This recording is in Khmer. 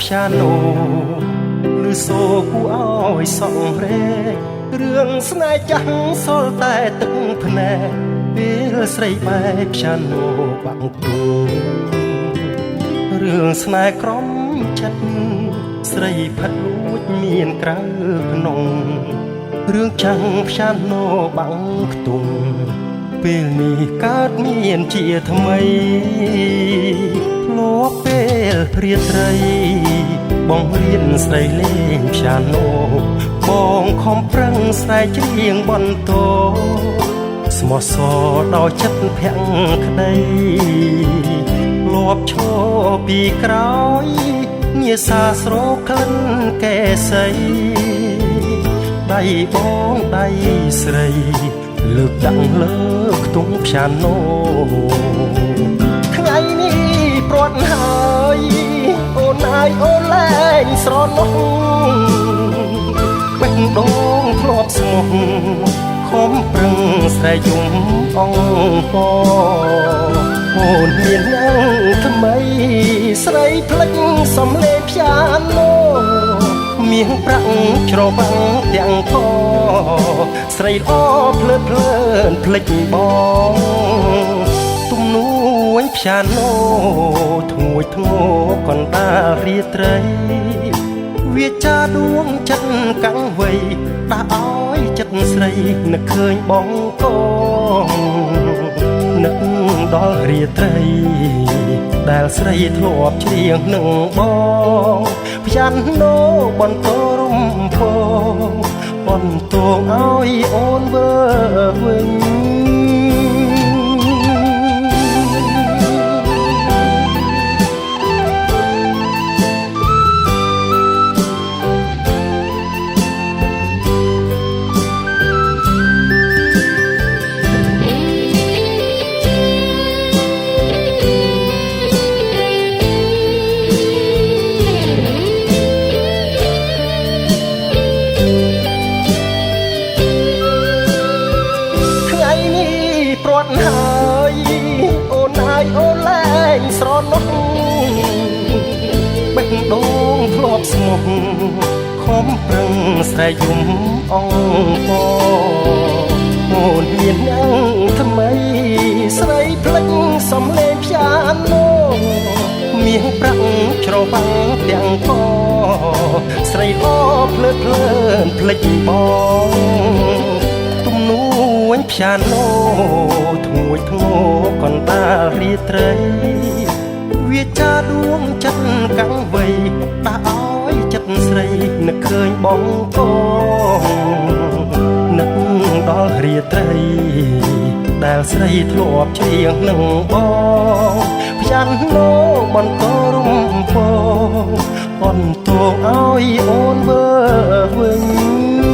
piano ឬសូគួរឲ្យសង្រេរឿងស្នេហ៍ចាស់សល់តែទឹកភ្នែកពេលស្រីបែប piano បាក់ទូរឿងស្នេហ៍ក្រំចិត្តស្រីផិតលួចមានក្រៅក្នុងរឿងចាំង piano បាំងខ្ទង់ពេលនេះកើតមានជាថ្មីធ្លាប់ពេលរាត្រីបងរៀនស្រីលេង piano បងខំប្រឹងស្រែកច្រៀងបន្តស្មោះសរដល់ចិត្តភាំងក្តីធ្លាប់ឈរពីក្រោយញាសាស្រោក្លិនកែសីដៃបងដៃស្រីលើកដាក់លើខ្ទង់ piano ថ្ងៃនេះព្រាត់ហើយអូនអើយអូនលែងស្រណោះបេះដូងធ្លាប់ស្មោះខំប្រឹងស្រែកយំអងពអូនមានយ៉ាងថ្មីស្រីភ្លេចសំឡេង piano មាសប្រាក់ច្របាំងទាំងកស្រីល្អភ្លើតភ្លើនភ្លេចបងទំនួញ piano ធ្ងួយធ្ងរកណ្ដាលរាត្រីវាចាដួងចិត្តកាំងវ័យដាក់ឲ្យចិត្តស្រីនឹកឃើញបងកងនឹកដល់រាត្រីដែលស្រីធ្លាប់ច្រៀងនឹងបង piano បន្តរំភងបន្តឲ្យអូនវើវិញព្រាត់ហើយអូនអើយអូនលែងស្រណោះបេះដូងធ្លាប់ស្មោះខំប្រឹងស្រែកយំអងពអូនមានយ៉ាងថ្មីស្រីភ្លេចសំឡេង piano មាសប្រាក់ច្របាំងទាំងកស្រីល្អភ្លើតភ្លើនភ្លេចបងទំនួញ piano ធ្ងួយធ្ងរកណ្ដាលរាត្រីវាចាដួងចិត្តកាំងវ័យដាក់ឲ្យចិត្តស្រីនឹកឃើញបងកងនឹកដល់រាត្រីដែលស្រីធ្លាប់ច្រៀងនឹងបង piano បន្តរំពងបន្តឲ្យអូនវើវិញ